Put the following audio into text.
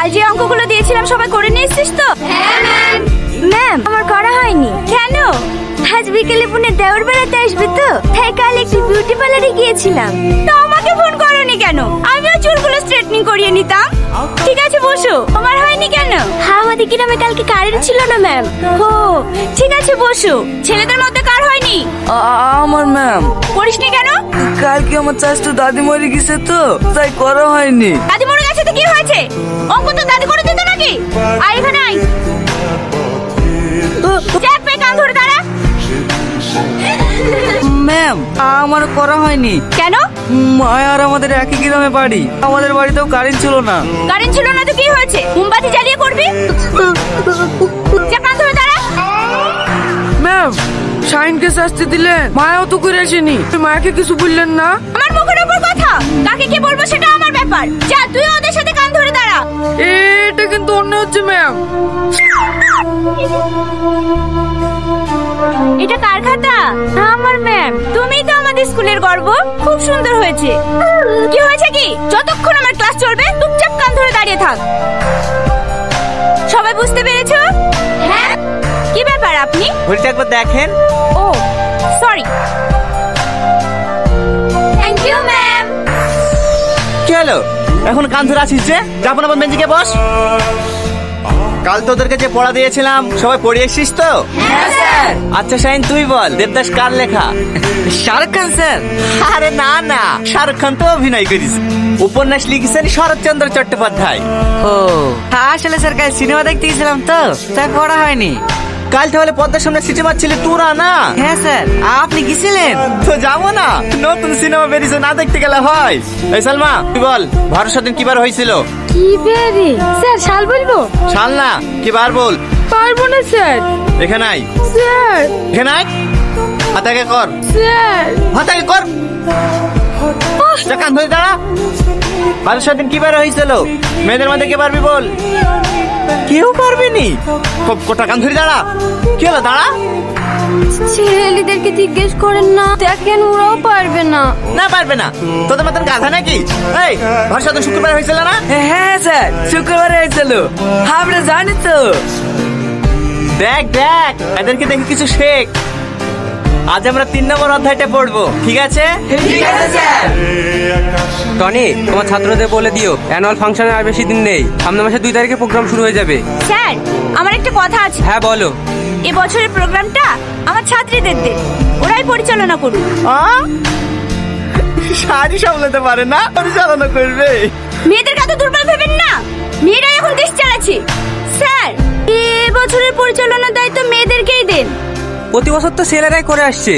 কাল যে অঙ্কগুলো দিয়েছিলাম সবাই করে নিয়েছিস তো? হ্যাঁ ম্যাম। ম্যাম আমার করা হয়নি। কেন? আজ বিকেলে পুনে দেওর বেড়াতে আসবে তো, তাই কাল একটি বিউটি পার্লারে গিয়েছিলাম। তো আমাকে ফোন করোনি কেন? আমিও চুলগুলো স্ট্রেটনিং করিয়ে নিতাম। ঠিক আছে বসো। আমার হয়নি কেন? হ্যাঁ আমাদের গ্রামে কালকে কারেন্ট ছিল না ম্যাম। ও ঠিক আছে বসো। ছেলেদের মধ্যে কার হয়নি? আমার ম্যাম। করিসনি কেন? কালকে আমার চাচু দাদি মরে গেছে তো, তাই করা হয়নি। দাদি মরে গেছে তো কি হয়েছে? অঙ্ক তো দাদি করে দিত নাকি? আয় এখানে আয়। চেক পে কান ধরে দাঁড়া। ম্যাম আমার করা হয়নি। কেন? মায়া আর আমাদের একই গ্রামে বাড়ি, আমাদের বাড়িতেও কারেন্ট ছিল না। কারেন্ট ছিল না তো কি হয়েছে? মোমবাতি জ্বালিয়ে করবি। চেক কান ধরে দাঁড়া। ম্যাম শাইনকে শাস্তি দিলেন, মায়াও তো করে আসেনি, মায়াকে কিছু বললেন না? আমার মুখের উপর কথা, কাকে কি বলবো সেটা আমার ব্যাপার। যা তুই ওদের সাথে কান ধরে দাঁড়া। এটা কিন্তু অন্য হচ্ছে ম্যাম। এটা কার খাতা? আমার ম্যাম। তুমিই তো আমাদের স্কুলের গর্ব। খুব সুন্দর হয়েছে। কি হয়েছে কি? যতক্ষণ আমার ক্লাস চলবে চুপচাপ কান ধরে দাঁড়িয়ে থাক। সবাই বুঝতে পেরেছো? হ্যাঁ। কি ব্যাপার আপনি? ঘড়িটা একবার দেখেন। Oh sorry. Thank you ma'am. কি হলো? এখন কান ধরে আসিস যে? যাবো না বেঞ্চে গিয়ে বস। কাল তোদেরকে যে পড়া দিয়েছিলাম সবাই পড়ে এসেছিস তো? হ্যাঁ স্যার। আচ্ছা শাহিন তুই বল, দেবদাস কার লেখা? শাহরুখ খান স্যার। আরে না না, শাহরুখ খান তো অভিনয় করিস। উপন্যাস লিখেছেন শরৎচন্দ্র চট্টোপাধ্যায়। ও আসলে স্যার কাল সিনেমা দেখতে গেছিলাম তো, তাই পড়া হয়নি। কাল তাহলে পদ্মার সামনে সিটি মারছিলি তোরা না? হ্যাঁ স্যার। আপনি গেছিলেন? তো যাবো না, নতুন সিনেমা বেরিয়েছে, না দেখতে গেলে হয়? এই সালমা তুই বল, ভরসার দিন কিবার হয়েছিল? কি বেরি? স্যার শাল বলবো? শাল না, কিবার বল। পারবো না স্যার। এখানে আয়। স্যার। এখানে আয়। হাতাকে কর। স্যার। হাতাকে কর। কান ধরে দাঁড়া। ভরসার দিন কিবার হয়েছিল? মেয়েদের মধ্যে কে পারবি বল? কেউ পারবি নি। খুব কোটা কান ধরে দাঁড়া। কি হলো দাঁড়া? ছেলেদেরকে জিজ্ঞেস করেন না, দেখেন ওরাও পারবে না। না পারবে না? তোদের মতন গাধা নাকি? এই ভরসার দিন শুক্রবার হয়েছিল না? হ্যাঁ স্যার শুক্রবারে হয়েছিল, আমরা জানি তো। দেখ দেখ, এদেরকে দেখে কিছু শেখ। আজ আমরা 3 নম্বর অধ্যায়টা পড়বো, ঠিক আছে? ঠিক আছে স্যার। টনি তোমার ছাত্রদের বলে দিও অ্যানুয়াল ফাংশনে আর বেশি দিন নেই, সামনের মাসে 2 তারিখে প্রোগ্রাম শুরু হয়ে যাবে। স্যার আমার একটা কথা আছে। হ্যাঁ বলো। এবছরের প্রোগ্রামটা আমার ছাত্রীদের দেন, ওরাই পরিচালনা করুন। শাড়ি সামলাতে পারে না, পরিচালনা করবে? মেয়েদের কাছে দুর্বল ভেবেন না, মেয়েরাই এখন দেশ চালাচ্ছে। স্যার এবছরের পরিচালনার দায়িত্ব মেয়েদেরকেই দেন। প্রতি বছর তো ছেলেরাই করে আসছে।